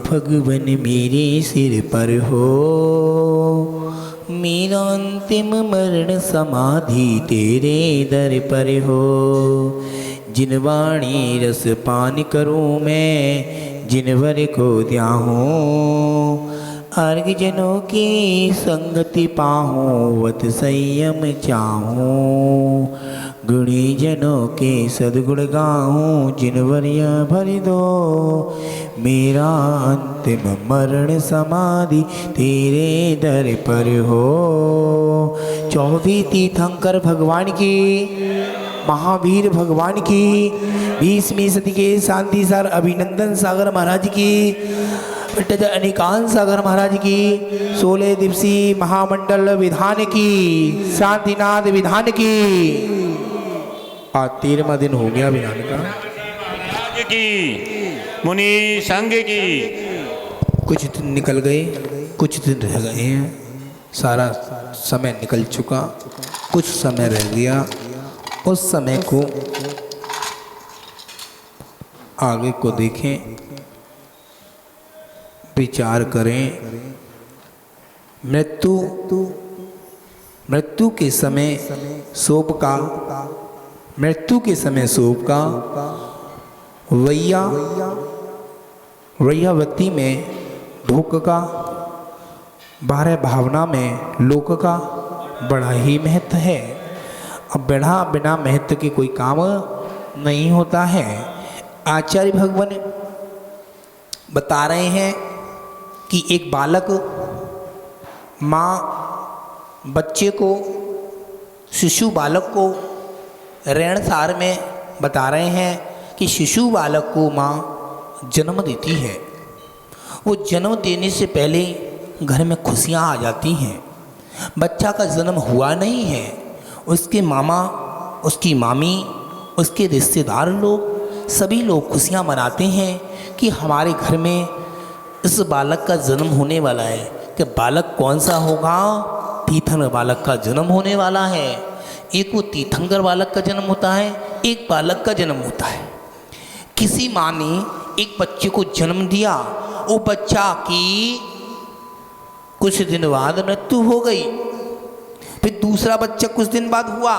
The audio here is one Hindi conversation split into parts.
भगवन मेरे सिर पर हो, मेरा अंतिम मरण समाधि तेरे दर पर हो। जिन वाणी रस पान करूँ मैं, जिनवर को ध्याहूँ, अर्घ जनों की संगति पाहूँ, वत संयम चाहूँ। गुणी जनों के सद्गुण गाऊँ, जिनवर यह भर दो, मेरा अंतिम मरण समाधि तेरे दर पर हो। 24 तीर्थंकर भगवान की, महावीर भगवान की, 20वीं सदी के शांति सार अभिनंदन सागर महाराज की, अनिकांत सागर महाराज की, 16 दिवसीय महामंडल विधान की, शांतिनाथ विधान की। आज 13वां दिन हो गया विधान का की, मुनि संघ की। कुछ दिन निकल गए, कुछ दिन रह गए हैं, सारा समय निकल चुका, कुछ समय रह गया। उस समय को आगे को देखें, विचार करें। मृत्यु के समय शोक का, मृत्यु के समय शोक का, वैयावती में ढोक का, 12 भावना में लोक का बड़ा ही महत्व है। अब बिना महत्व के कोई काम नहीं होता है। आचार्य भगवान बता रहे हैं कि एक बालक, माँ बच्चे को, शिशु बालक को ऋणसार में बता रहे हैं कि शिशु बालक को माँ जन्म देती है। वो जन्म देने से पहले घर में खुशियाँ आ जाती हैं। बच्चा का जन्म हुआ नहीं है, उसके मामा, उसकी मामी, उसके रिश्तेदार लोग, सभी लोग खुशियाँ मनाते हैं कि हमारे घर में इस बालक का जन्म होने वाला है। कि बालक कौन सा होगा? तीर्थंकर बालक का जन्म होने वाला है। एक वो तीर्थंकर बालक का जन्म होता है, एक बालक का जन्म होता है। किसी माँ ने एक बच्चे को जन्म दिया, वो बच्चा की कुछ दिन बाद मृत्यु हो गई। फिर दूसरा बच्चा कुछ दिन बाद हुआ।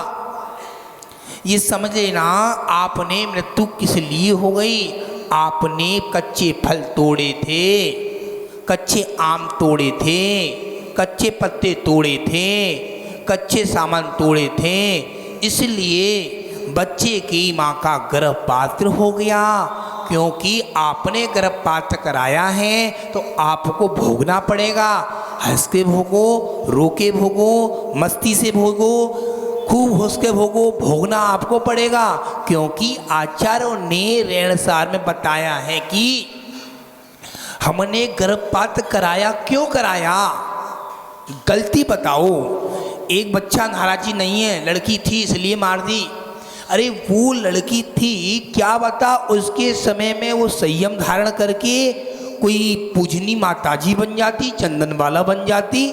ये समझ लेना, आपने मृत्यु किस लिए हो गई? आपने कच्चे फल तोड़े थे, कच्चे आम तोड़े थे, कच्चे पत्ते तोड़े थे, कच्चे सामान तोड़े थे, इसलिए बच्चे की माँ का गर्भपात हो गया। क्योंकि आपने गर्भपात कराया है तो आपको भोगना पड़ेगा। हंस के भोगो, रो के भोगो, मस्ती से भोगो, खूब हंस के भोगो, भोगना आपको पड़ेगा। क्योंकि आचार्यों ने ऋणसार में बताया है कि हमने गर्भपात कराया, क्यों कराया? गलती बताओ। एक बच्चा नाराजी नहीं है, लड़की थी इसलिए मार दी। अरे वो लड़की थी, क्या बता उसके समय में वो संयम धारण करके कोई पूजनी माताजी बन जाती, चंदन वाला बन जाती।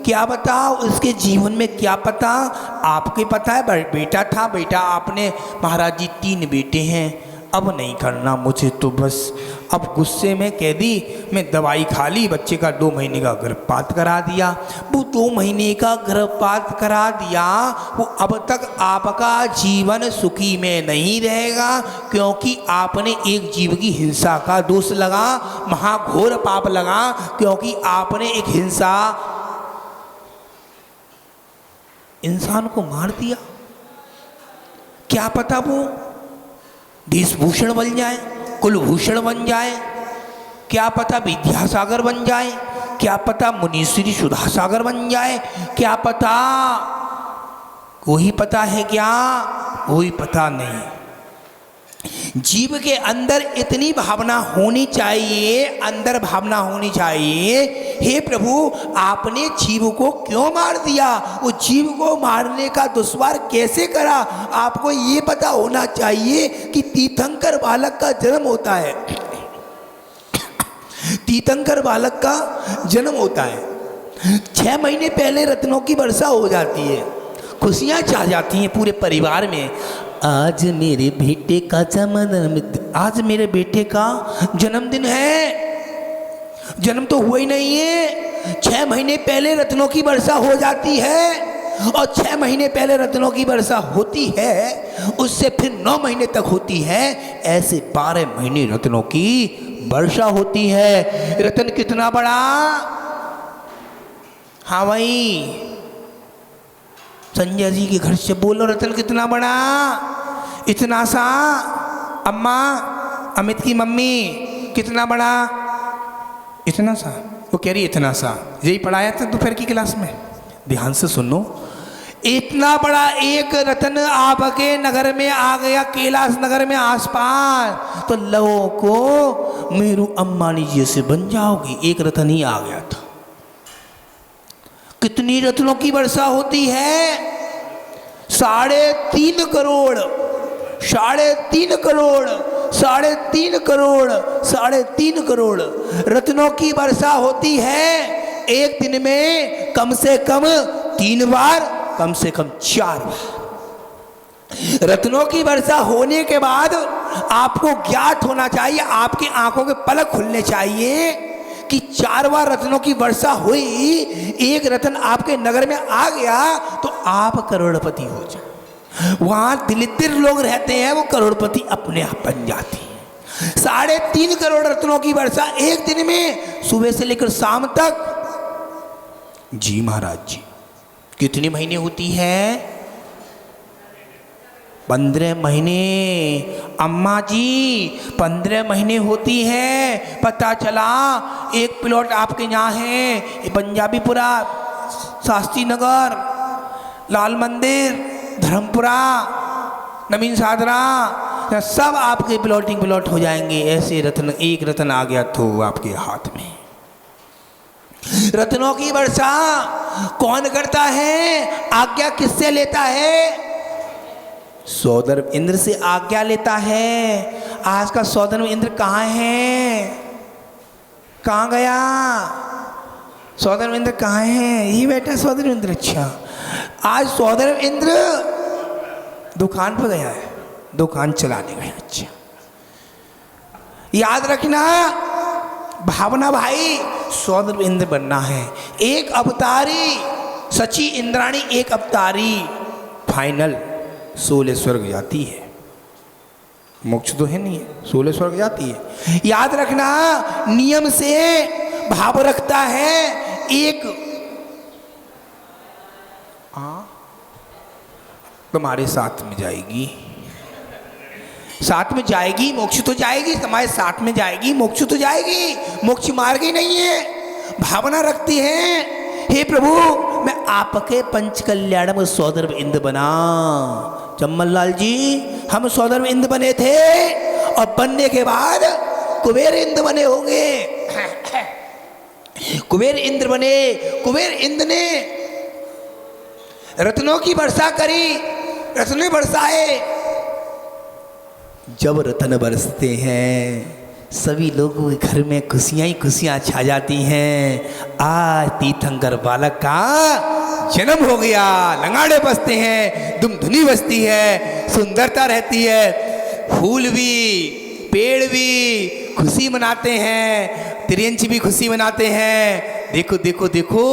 क्या बता उसके जीवन में, क्या पता? आपके पता है बेटा था, बेटा आपने महाराज जी 3 बेटे हैं, अब नहीं करना मुझे तो बस। अब गुस्से में कह दी, मैं दवाई खा ली, बच्चे का 2 महीने का गर्भपात करा दिया। वो 2 महीने का गर्भपात करा दिया, वो अब तक आपका जीवन सुखी में नहीं रहेगा। क्योंकि आपने एक जीव की हिंसा का दोष लगा, महाघोर पाप लगा। क्योंकि आपने एक हिंसा इंसान को मार दिया। क्या पता वो वेशभूषण बन जाए, कुलभूषण बन जाए, क्या पता विद्यासागर बन जाए, क्या पता मुनीश्री सुधा सागर बन जाए, क्या पता? कोई पता है क्या? कोई पता नहीं। जीव के अंदर इतनी भावना होनी चाहिए, अंदर भावना होनी चाहिए, हे प्रभु आपने जीव को क्यों मार दिया? वो जीव को मारने का दुश्वार कैसे करा? आपको ये पता होना चाहिए कि तीर्थंकर बालक का जन्म होता है। तीर्थंकर बालक का जन्म होता है। 6 महीने पहले रत्नों की वर्षा हो जाती है, खुशियाँ छा जाती हैं पूरे परिवार में। आज मेरे बेटे का जन्मदिन, आज मेरे बेटे का जन्मदिन है। जन्म तो हुआ ही नहीं है। 6 महीने पहले रत्नों की वर्षा हो जाती है और 6 महीने पहले रत्नों की वर्षा होती है, उससे फिर 9 महीने तक होती है। ऐसे 12 महीने रत्नों की वर्षा होती है। रत्न कितना बड़ा? हाँ भाई, संजय जी के घर से बोलो, रत्न कितना बड़ा? इतना सा। अम्मा, अमित की मम्मी, कितना बड़ा? इतना सा। वो कह रही इतना सा। यही पढ़ाया था दोपहर की क्लास में, ध्यान से सुनो। इतना बड़ा एक रत्न आपके नगर में आ गया, कैलाश नगर में आसपास, तो लोगों को मेरू अंबानी जी से बन जाओगी। एक रत्न ही आ गया था। कितनी रत्नों की वर्षा होती है? 3.5 करोड़, 3.5 करोड़, 3.5 करोड़, 3.5 करोड़ रत्नों की वर्षा होती है एक दिन में। कम से कम 3 बार, कम से कम 4 बार रत्नों की वर्षा होने के बाद आपको ज्ञात होना चाहिए, आपकी आंखों के पलक खुलने चाहिए कि 4 बार रत्नों की वर्षा हुई, एक रत्न आपके नगर में आ गया तो आप करोड़पति हो जाए। वहां दलित लोग रहते हैं, वो करोड़पति अपने आप बन जाते हैं। 3.5 करोड़ रत्नों की वर्षा एक दिन में, सुबह से लेकर शाम तक। जी महाराज जी, कितने महीने होती है? 15 महीने। अम्मा जी, 15 महीने होती है। पता चला एक प्लॉट आपके यहाँ है, पंजाबीपुरा, शास्त्री नगर, लाल मंदिर, धर्मपुरा, नवीन सादरा, सब आपके प्लॉट हो जाएंगे। ऐसे रत्न, एक रत्न आ गया तो आपके हाथ में। रत्नों की वर्षा कौन करता है? आज्ञा किससे लेता है? सौदर्भ इंद्र से आज्ञा लेता है। आज का सौदर्भ इंद्र कहाँ है? कहाँ गया सौदर्भ इंद्र? कहाँ है? ये बैठा सौदर्भ इंद्र। अच्छा, आज सौदर्भ इंद्र दुकान पर गया है, दुकान चलाने गया। अच्छा, याद रखना भावना भाई, सौदर्भ इंद्र बनना है। एक अवतारी सची इंद्राणी, एक अवतारी फाइनल 16 स्वर्ग जाती है। मोक्ष तो है नहीं है, 16 स्वर्ग जाती है। याद रखना, नियम से भाव रखता है एक। तुम्हारे साथ में जाएगी, साथ में जाएगी, मोक्ष तो जाएगी, तुम्हारे साथ में जाएगी, मोक्ष तो जाएगी। मोक्ष मार्ग ही नहीं है। भावना रखती है, हे प्रभु मैं आपके पंच कल्याण में सौदर्भ इंद्र बना। चम्मल लाल जी, हम सौदर्भ इंद्र बने थे और बनने के बाद कुबेर इंद्र बने होंगे। कुबेर इंद्र बने। कुबेर इंद्र ने रत्नों की वर्षा करी, रत्न बरसाए। जब रत्न बरसते हैं सभी लोगों के घर में खुशियां ही खुशियां छा जाती हैं। आज तीर्थंकर बालक का जन्म हो गया। लंगाड़े बजते हैं, दुम धुनी बजती है, सुंदरता रहती है। फूल भी, पेड़ भी खुशी मनाते हैं, त्रियंच भी खुशी मनाते हैं। देखो देखो देखो,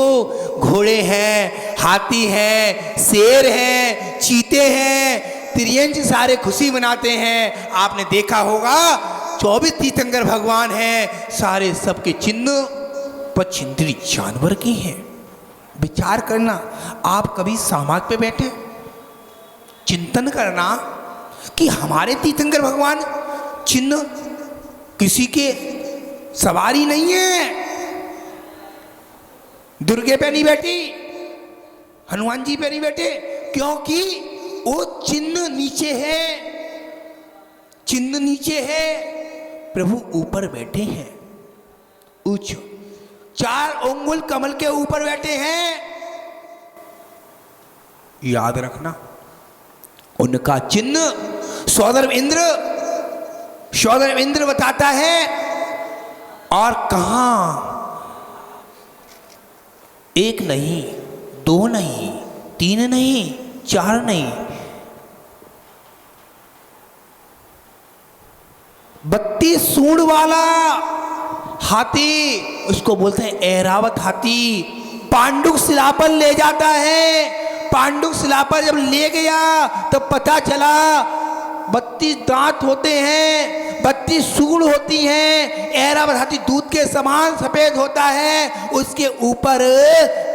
घोड़े हैं, हाथी हैं, शेर हैं, चीते हैं, त्रियंच सारे खुशी मनाते हैं। आपने देखा होगा 24 तीर्थंकर भगवान हैं, सारे सबके चिन्ह पचींद्री जानवर के हैं। विचार करना, आप कभी समाज पे बैठे चिंतन करना कि हमारे तीर्थंकर भगवान चिन्ह किसी के सवारी नहीं है। दुर्गे पे नहीं बैठी, हनुमान जी पे नहीं बैठे, क्योंकि वो चिन्ह नीचे है, चिन्ह नीचे है, प्रभु ऊपर बैठे हैं। उच्च 4 अंगुल कमल के ऊपर बैठे हैं। याद रखना, उनका चिन्ह सौदर्भ इंद्र, सौदर्भ इंद्र बताता है। और कहां? एक नहीं, 2 नहीं, 3 नहीं, 4 नहीं, 32 सूंड वाला हाथी, उसको बोलते हैं ऐरावत हाथी, पांडुक शिला पर ले जाता है। पांडुक शिला पर जब ले गया तो पता चला 32 दांत होते हैं, 32 सूंड होती हैं। ऐरावत हाथी दूध के समान सफेद होता है। उसके ऊपर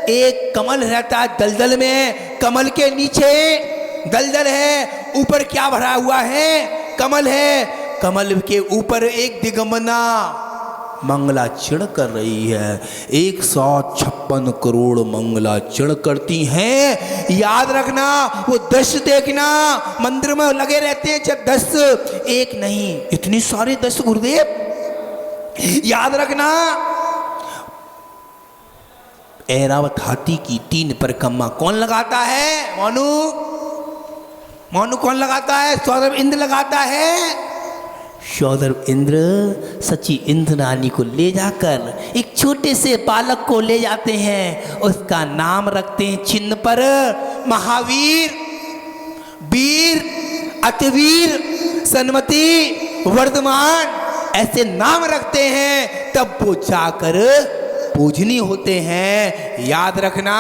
एक कमल रहता है दलदल में, कमल के नीचे दलदल है, ऊपर क्या भरा हुआ है? कमल है। कमल के ऊपर एक दिगंबना मंगलाचरण कर रही है। 156 करोड़ मंगलाचरण करती हैं। याद रखना, वो 10 देखना, मंदिर में लगे रहते हैं 10, एक नहीं, इतनी सारे 10 गुरुदेव। याद रखना, ऐरावत हाथी की 3 परिक्रमा कौन लगाता है? मोनू, मोनू कौन लगाता है? सौरभ इंद्र लगाता है। सौरभ इंद्र सची इंद्रानी को ले जाकर एक छोटे से बालक को ले जाते हैं। उसका नाम रखते हैं चिन्ह पर महावीर, वीर, अतिवीर, सन्मति, वर्धमान, ऐसे नाम रखते हैं। तब वो जाकर पूजनी होते हैं। याद रखना,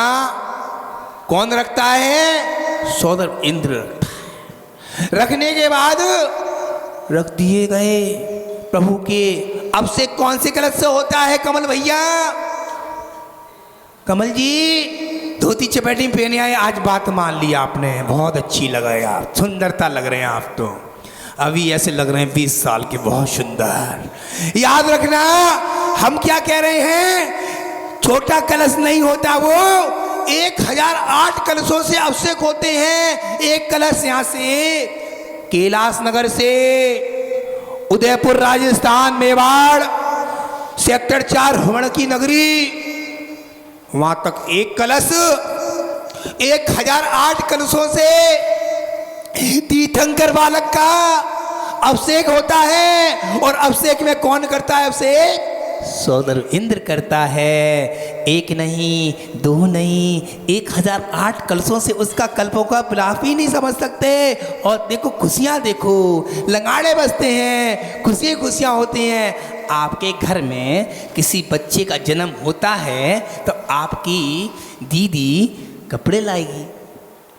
कौन रखता है? सौरभ इंद्र रखता है। रखने के बाद रख दिए गए प्रभु के। अब से कौन से कलश से होता है कमल भैया? कमल जी धोती चपेटी में पहने आए, आज बात मान ली आपने, बहुत अच्छी लगा यार, सुंदरता लग रहे हैं आप तो, अभी ऐसे लग रहे हैं 20 साल के, बहुत सुंदर। याद रखना, हम क्या कह रहे हैं? छोटा कलश नहीं होता, वो 1008 कलशों से अभिषेक होते हैं। एक कलश यहाँ से कैलाश नगर से उदयपुर राजस्थान, मेवाड़, सेक्टर 4 हवण की नगरी, वहां तक एक कलश 1008 कलशों से तीर्थंकर बालक का अभिषेक होता है। और अभिषेक में कौन करता है अभिषेक? सौरभ इंद्र करता है। एक नहीं, 2 नहीं, 1008 कलशों से उसका कल्पों का विलाप ही नहीं समझ सकते। और देखो खुशियाँ, देखो लंगाड़े बजते हैं, खुशियाँ खुशियाँ होती हैं। आपके घर में किसी बच्चे का जन्म होता है तो आपकी दीदी कपड़े लाएगी,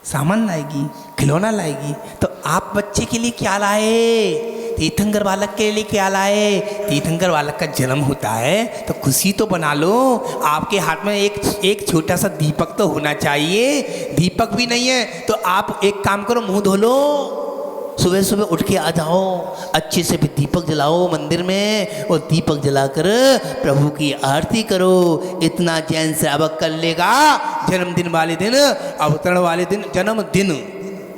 सामान लाएगी, खिलौना लाएगी, तो आप बच्चे के लिए क्या लाए? तीर्थंकर बालक के लिए क्या लाए? तीर्थंकर बालक का जन्म होता है तो खुशी तो बना लो। आपके हाथ में एक छोटा सा दीपक तो होना चाहिए। दीपक भी नहीं है तो आप एक काम करो, मुंह धो लो, सुबह सुबह उठ के आ जाओ, अच्छे से भी दीपक जलाओ मंदिर में, और दीपक जलाकर प्रभु की आरती करो। इतना जैन सेवक कर लेगा। जन्मदिन वाले दिन, अवतरण वाले दिन, जन्मदिन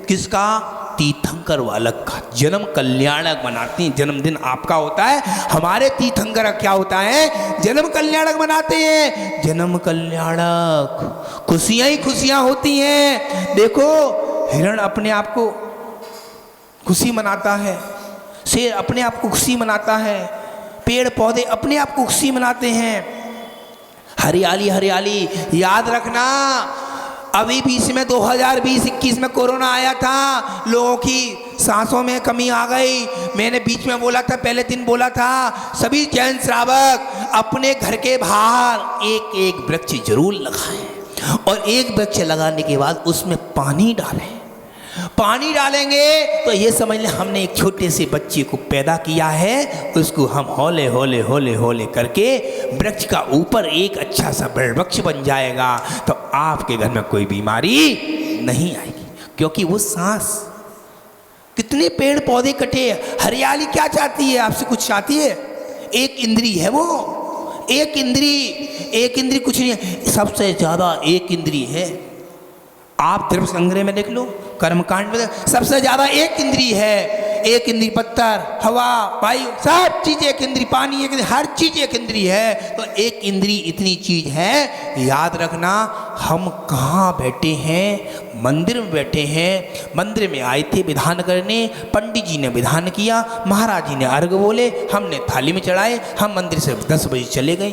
किसका? तीर्थंकर बालक का। जन्म कल्याणक मनाते हैं। जन्मदिन आपका होता है, हमारे तीर्थंकर क्या होता है? जन्म कल्याणक मनाते हैं। जन्म कल्याणक, खुशियां ही खुशियां होती हैं। देखो हिरण अपने आप को खुशी मनाता है, शेर अपने आप को खुशी मनाता है, पेड़ पौधे अपने आप को खुशी मनाते हैं। हरियाली हरियाली। याद रखना, अभी बीच में 2020-21 में कोरोना आया था, लोगों की सांसों में कमी आ गई। मैंने बीच में बोला था, पहले दिन बोला था, सभी जैन श्रावक अपने घर के बाहर एक एक वृक्ष जरूर लगाएं, और एक वृक्ष लगाने के बाद उसमें पानी डालें। पानी डालेंगे तो ये समझ लें हमने एक छोटे से बच्चे को पैदा किया है, उसको हम हौले हौले हौले हौले करके वृक्ष का ऊपर एक अच्छा सा बड़ा वृक्ष बन जाएगा। तो आपके घर में कोई बीमारी नहीं आएगी, क्योंकि वो सांस। कितने पेड़ पौधे कटे। हरियाली क्या चाहती है? आपसे कुछ चाहती है? एक इंद्री है वो, एक इंद्री कुछ नहीं है। सबसे ज्यादा एक इंद्री है। आप द्रव्य संग्रह में देख लो, कर्मकांड में सबसे ज्यादा एक इंद्री है। एक इंद्री पत्थर, हवा, वायु, सब चीज एक इंद्री, पानी एक इंद्री, हर चीज एक इंद्री है। तो एक इंद्री इतनी चीज है। याद रखना, हम कहाँ बैठे हैं? मंदिर में बैठे हैं। मंदिर में आए थे विधान करने, पंडित जी ने विधान किया, महाराज जी ने अर्घ बोले, हमने थाली में चढ़ाए, हम मंदिर से 10 बजे चले गए।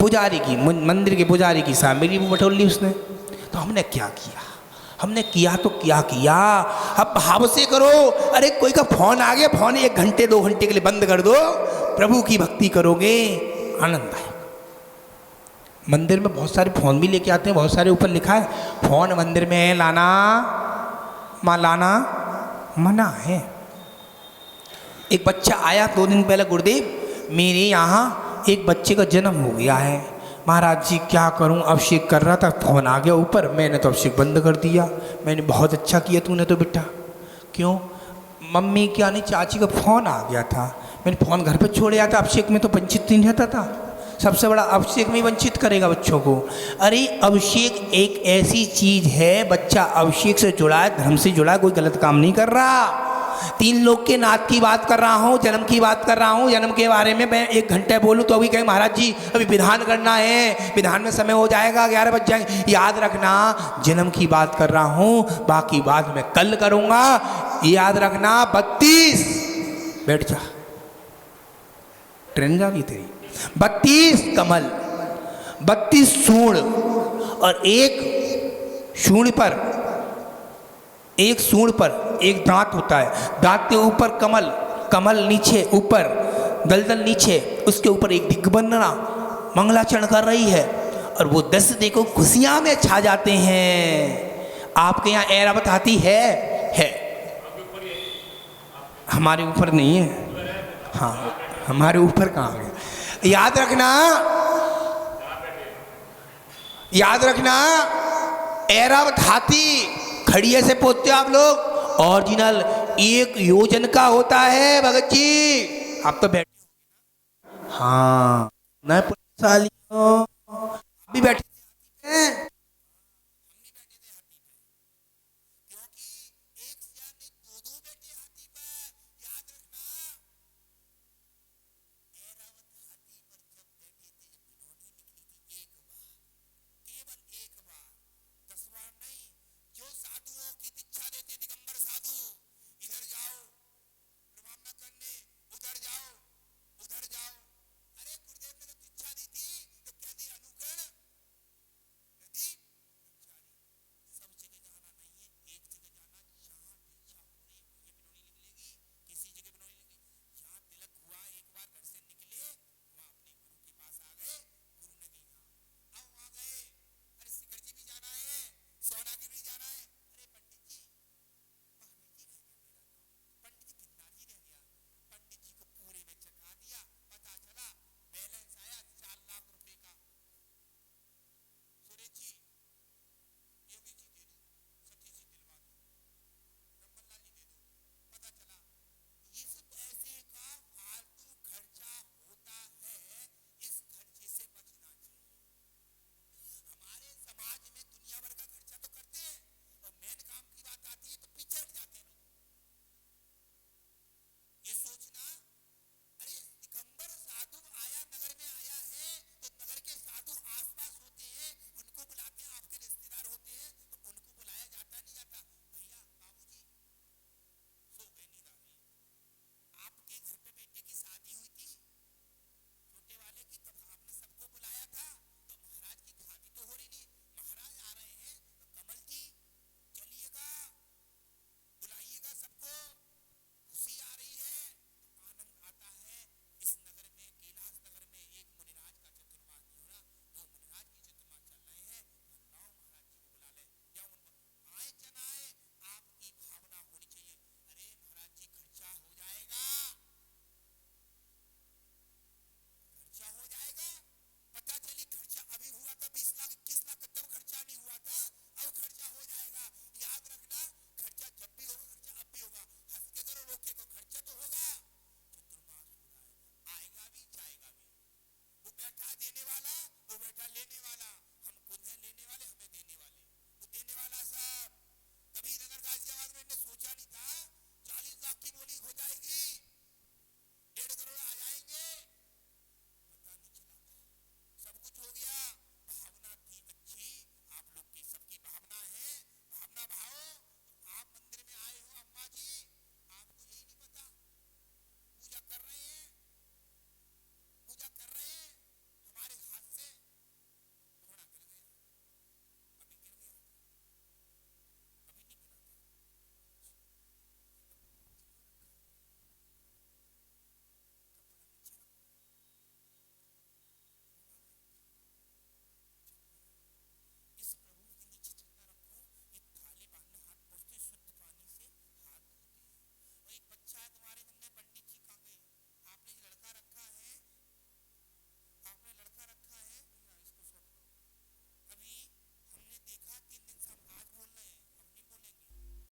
पुजारी की, मंदिर के पुजारी की सामग्री भी बटोर ली उसने। तो हमने क्या किया? हमने किया तो क्या किया, अब भाव से करो। अरे कोई का फोन आ गया, फोन 1 घंटे 2 घंटे के लिए बंद कर दो, प्रभु की भक्ति करोगे, आनंद आए। मंदिर में बहुत सारे फोन भी लेके आते हैं, बहुत सारे ऊपर लिखा है फोन मंदिर में लाना लाना मना है। एक बच्चा आया 2 दिन पहले, गुरुदेव मेरे यहाँ एक बच्चे का जन्म हो गया है, महाराज जी क्या करूं, अभिषेक कर रहा था, फोन आ गया ऊपर, मैंने तो अभिषेक बंद कर दिया। मैंने बहुत अच्छा किया तूने तो बेटा। क्यों? मम्मी क्या नहीं, चाची का फोन आ गया था, मैंने फोन घर पे छोड़ आया था, अभिषेक में तो वंचित नहीं रहता था, सबसे बड़ा अभिषेक में वंचित करेगा बच्चों को। अरे अभिषेक एक ऐसी चीज है, बच्चा अभिषेक से जुड़ा है, धर्म से जुड़ा है, कोई गलत काम नहीं कर रहा। 3 लोग के नाथ की बात कर रहा हूँ, जन्म की बात कर रहा हूँ। जन्म के बारे में मैं 1 घंटे बोलूँ तो अभी कहें महाराज जी अभी विधान करना है, विधान में समय हो जाएगा, 11 बज जाएंगे। याद रखना जन्म की बात कर रहा हूँ, बाकी बात मैं कल करूँगा, याद रखना। 32 बैठ जा, ट्रेन जा रही तेरी। 32 कमल, 32 सूंड, और एक सूंड पर एक दांत होता है, दांत के ऊपर कमल, कमल नीचे, ऊपर दलदल नीचे, उसके ऊपर एक दिग्बंधना मंगलाचरण कर रही है, और वो 10 देखो खुशियां में छा जाते हैं। आपके यहाँ ऐरावत हाथी है? हमारे ऊपर नहीं है। हाँ हमारे ऊपर कहाँ आ गया? याद रखना ऐरावत हाथी खड़िए से पोतते आप लोग, ओरिजिनल 1 योजन का होता है भगत जी। आप तो बैठे, हाँ न पुलिस वालियों